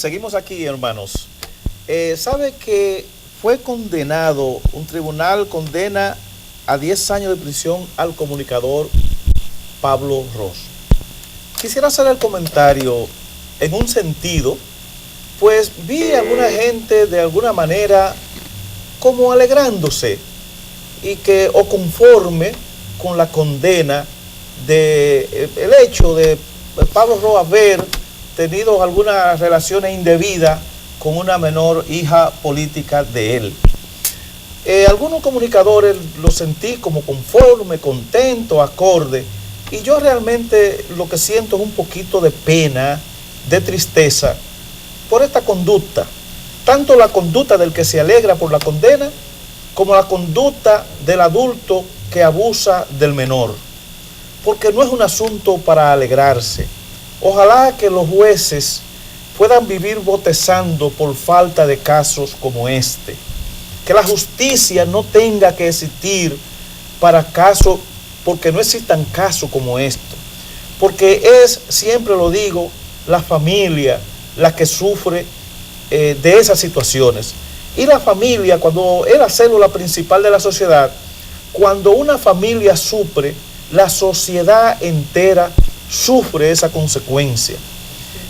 seguimos aquí, hermanos. ¿Sabe que fue condenado, un tribunal condena a 10 años de prisión al comunicador Pablo Ros? Quisiera hacer el comentario en un sentido, pues vi a alguna gente de alguna manera como alegrándose o conforme con la condena de el hecho de Pablo Ros haber tenido algunas relaciones indebidas con una menor hija política de él. Algunos comunicadores lo sentí como conforme, contento, acorde, y yo realmente lo que siento es un poquito de pena, de tristeza por esta conducta, tanto la conducta del que se alegra por la condena como la conducta del adulto que abusa del menor, porque no es un asunto para alegrarse. Ojalá que los jueces puedan vivir bostezando por falta de casos como este, que la justicia no tenga que existir para casos, porque no existan casos como esto, porque es, siempre lo digo, la familia la que sufre de esas situaciones. Y la familia, cuando es la célula principal de la sociedad, cuando una familia sufre, la sociedad entera sufre esa consecuencia.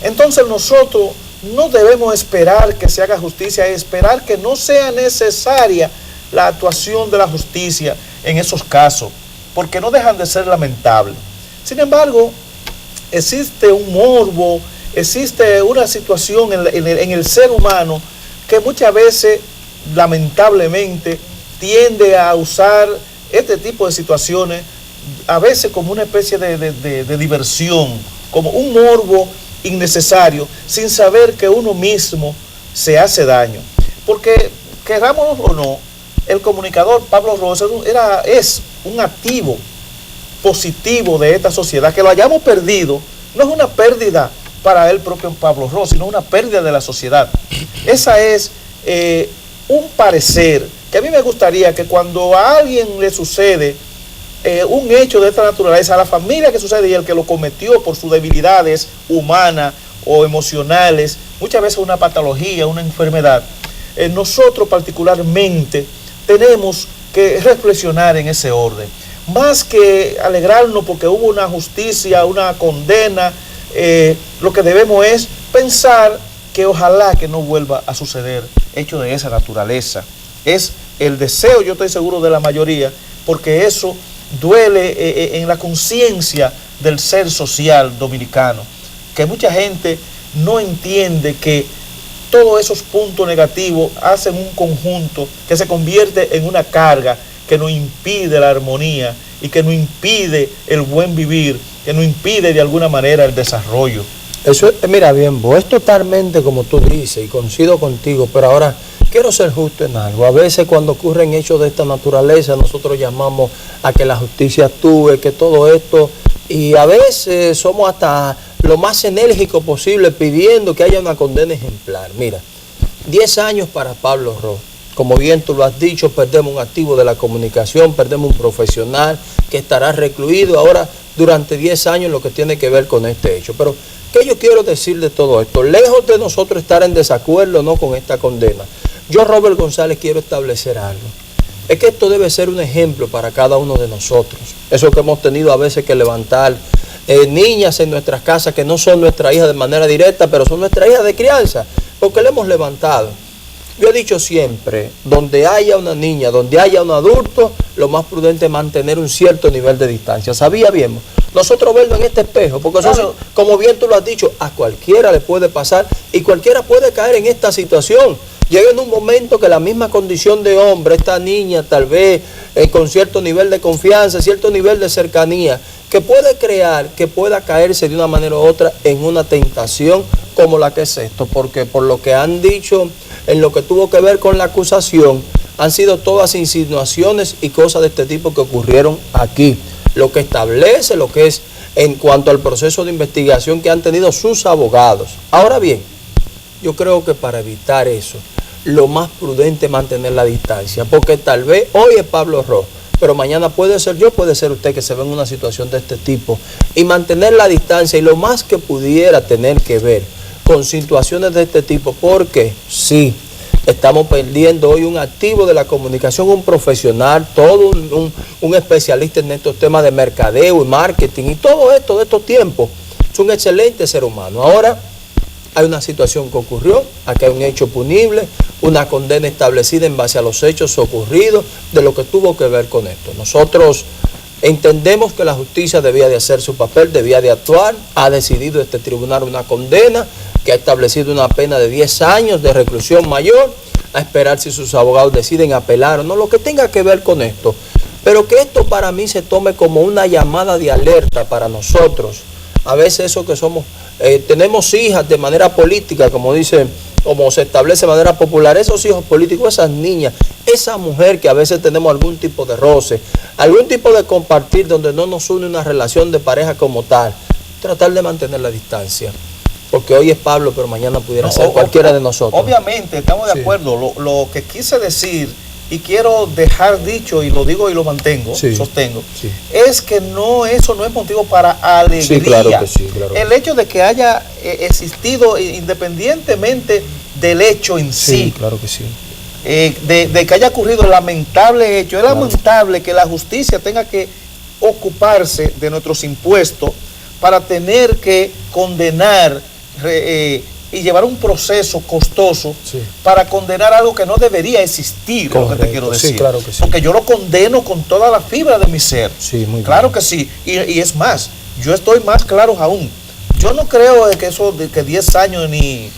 Entonces nosotros no debemos esperar que se haga justicia, esperar que no sea necesaria la actuación de la justicia en esos casos, porque no dejan de ser lamentables. Sin embargo, existe un morbo, existe una situación en el ser humano que muchas veces, lamentablemente, tiende a usar este tipo de situaciones a veces como una especie de diversión, como un morbo innecesario, sin saber que uno mismo se hace daño. Porque, querámonos o no, el comunicador Pablo Ros es un activo positivo de esta sociedad. Que lo hayamos perdido no es una pérdida para el propio Pablo Ros, sino una pérdida de la sociedad. Esa es un parecer que a mí me gustaría que cuando a alguien le sucede un hecho de esta naturaleza, a la familia que sucede y el que lo cometió por sus debilidades humanas o emocionales, muchas veces una patología, una enfermedad, nosotros particularmente tenemos que reflexionar en ese orden. Más que alegrarnos porque hubo una justicia, una condena, lo que debemos es pensar que ojalá que no vuelva a suceder hecho de esa naturaleza. Es el deseo, yo estoy seguro, de la mayoría, porque eso duele en la conciencia del ser social dominicano, que mucha gente no entiende que todos esos puntos negativos hacen un conjunto que se convierte en una carga que nos impide la armonía y que nos impide el buen vivir, que nos impide de alguna manera el desarrollo. Eso, mira bien, vos, es totalmente como tú dices y coincido contigo, pero ahora quiero ser justo en algo. A veces cuando ocurren hechos de esta naturaleza nosotros llamamos a que la justicia actúe, que todo esto, y a veces somos hasta lo más enérgico posible pidiendo que haya una condena ejemplar. Mira, 10 años para Pablo Ros. Como bien tú lo has dicho, perdemos un activo de la comunicación, perdemos un profesional que estará recluido ahora durante 10 años, lo que tiene que ver con este hecho. Pero, ¿qué yo quiero decir de todo esto? Lejos de nosotros estar en desacuerdo no con esta condena, yo, Robert González, quiero establecer algo. Es que esto debe ser un ejemplo para cada uno de nosotros. Eso que hemos tenido a veces que levantar niñas en nuestras casas que no son nuestras hijas de manera directa, pero son nuestras hijas de crianza, porque le hemos levantado. Yo he dicho siempre, donde haya una niña, donde haya un adulto, lo más prudente es mantener un cierto nivel de distancia. ¿Sabía bien? Nosotros verlo en este espejo, porque eso, como bien tú lo has dicho, a cualquiera le puede pasar y cualquiera puede caer en esta situación. Llega en un momento que la misma condición de hombre, esta niña tal vez con cierto nivel de confianza, cierto nivel de cercanía, que puede crear, que pueda caerse de una manera u otra en una tentación como la que es esto, porque por lo que han dicho en lo que tuvo que ver con la acusación, han sido todas insinuaciones y cosas de este tipo que ocurrieron aquí, lo que establece lo que es en cuanto al proceso de investigación que han tenido sus abogados. Ahora bien, yo creo que para evitar eso, lo más prudente es mantener la distancia, porque tal vez hoy es Pablo Ros, pero mañana puede ser yo, puede ser usted que se ve en una situación de este tipo, y mantener la distancia y lo más que pudiera tener que ver con situaciones de este tipo, porque sí, estamos perdiendo hoy un activo de la comunicación, un profesional, todo un especialista en estos temas de mercadeo y marketing y todo esto de estos tiempos. Es un excelente ser humano. Ahora hay una situación que ocurrió, aquí hay un hecho punible, una condena establecida en base a los hechos ocurridos, de lo que tuvo que ver con esto. Nosotros entendemos que la justicia debía de hacer su papel, debía de actuar, ha decidido este tribunal una condena, que ha establecido una pena de 10 años de reclusión mayor, a esperar si sus abogados deciden apelar o no, lo que tenga que ver con esto. Pero que esto para mí se tome como una llamada de alerta para nosotros. A veces eso que somos, tenemos hijas de manera política, como dice, como se establece de manera popular, esos hijos políticos, esas niñas, esa mujer que a veces tenemos algún tipo de roce, algún tipo de compartir donde no nos une una relación de pareja como tal, tratar de mantener la distancia. Porque hoy es Pablo, pero mañana pudiera ser cualquiera de nosotros. Obviamente, estamos de acuerdo. Lo que quise decir, y quiero dejar dicho, y lo digo y lo mantengo, sostengo, es que eso no es motivo para alegría. Sí, claro que sí, claro. El hecho de que haya existido, independientemente del hecho en sí, claro que sí. De que haya ocurrido el lamentable hecho, es lamentable que la justicia tenga que ocuparse de nuestros impuestos para tener que condenar y llevar un proceso costoso para condenar algo que no debería existir. Correcto, lo que te quiero decir. Sí, claro que sí. Porque yo lo condeno con toda la fibra de mi ser. Sí, muy claro bien. Que sí. Y es más, yo estoy más claro aún. Yo no creo que eso de que 10 años ni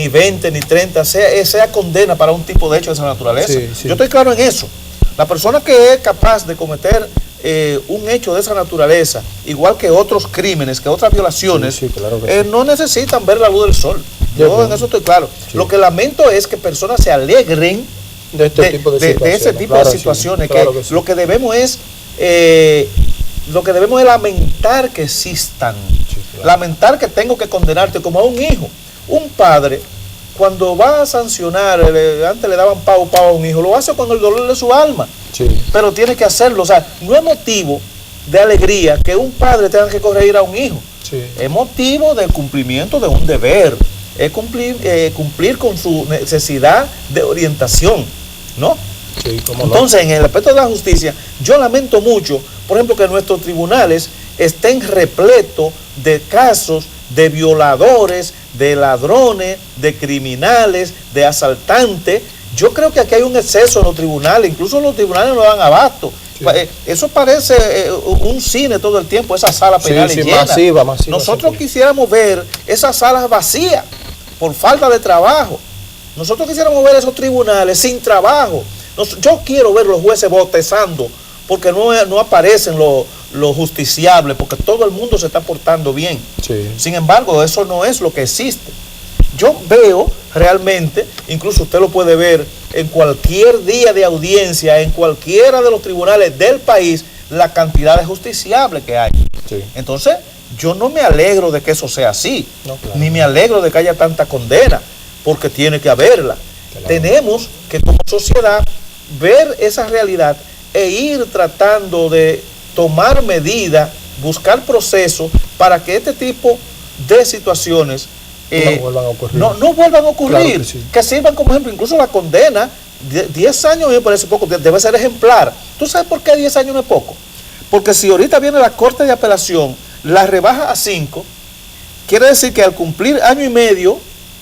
20 ni 30 sea condena para un tipo de hecho de esa naturaleza. Yo estoy claro en eso. La persona que es capaz de cometer un hecho de esa naturaleza, igual que otros crímenes, que otras violaciones, claro que no necesitan ver la luz del sol. Yo en eso estoy claro. Lo que lamento es que personas se alegren de ese tipo de situaciones. Lo que debemos es lamentar que existan, lamentar que tengo que condenarte como a un hijo. Un padre, cuando va a sancionar, antes le daban pavo a un hijo, lo hace con el dolor de su alma. Pero tiene que hacerlo. O sea, no es motivo de alegría que un padre tenga que corregir a un hijo. Es motivo del cumplimiento de un deber. Es cumplir con su necesidad de orientación, ¿no? Entonces, en el aspecto de la justicia, yo lamento mucho, por ejemplo, que nuestros tribunales estén repletos de casos de violadores, de ladrones, de criminales, de asaltantes. Yo creo que aquí hay un exceso en los tribunales, incluso los tribunales no dan abasto. Eso parece un cine todo el tiempo, esas salas penales llenas. Masiva, Nosotros quisiéramos ver esas salas vacías por falta de trabajo. Nosotros quisiéramos ver esos tribunales sin trabajo. Yo quiero ver los jueces bostezando porque no aparecen los justiciables, porque todo el mundo se está portando bien. Sin embargo, eso no es lo que existe. Yo veo realmente, incluso usted lo puede ver en cualquier día de audiencia, en cualquiera de los tribunales del país, la cantidad de justiciables que hay. Entonces, yo no me alegro de que eso sea así, ni me alegro de que haya tanta condena, porque tiene que haberla. Tenemos que como sociedad ver esa realidad e ir tratando de tomar medidas, buscar procesos para que este tipo de situaciones no vuelvan a ocurrir, que sirvan como ejemplo. Incluso la condena, 10 años me parece poco, debe ser ejemplar. ¿Tú sabes por qué 10 años no es poco? Porque si ahorita viene la Corte de Apelación, la rebaja a 5, quiere decir que al cumplir año y medio,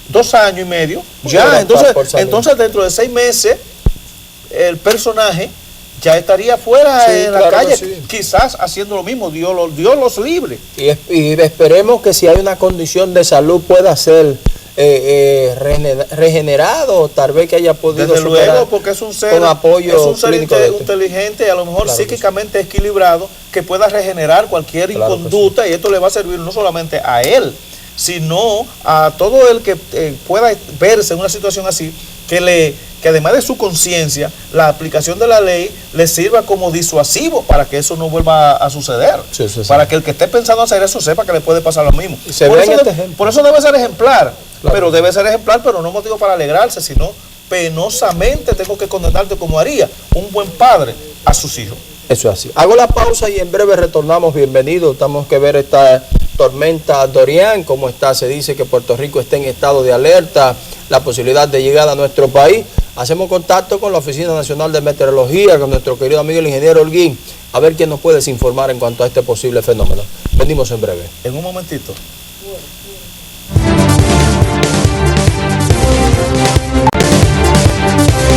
2 años y medio, ya, entonces dentro de 6 meses, el personaje ya estaría fuera en la calle, quizás haciendo lo mismo. Dios los libre. Y esperemos que si hay una condición de salud pueda ser regenerado, tal vez que haya podido desde luego, porque es un ser con apoyo, es un ser inteligente y a lo mejor psíquicamente equilibrado, que pueda regenerar cualquier inconducta, y esto le va a servir no solamente a él, sino a todo el que pueda verse en una situación así, que además de su conciencia, la aplicación de la ley le sirva como disuasivo para que eso no vuelva a suceder. Para que el que esté pensando hacer eso sepa que le puede pasar lo mismo. Por eso debe ser ejemplar, pero debe ser ejemplar, pero no motivo para alegrarse, sino penosamente tengo que condenarte como haría un buen padre a sus hijos. Eso es así. Hago la pausa y en breve retornamos. Bienvenidos. Tenemos que ver esta tormenta Dorian, cómo está, se dice que Puerto Rico está en estado de alerta, la posibilidad de llegada a nuestro país. Hacemos contacto con la Oficina Nacional de Meteorología, con nuestro querido amigo el ingeniero Holguín, a ver quién nos puede informar en cuanto a este posible fenómeno. Venimos en breve. En un momentito.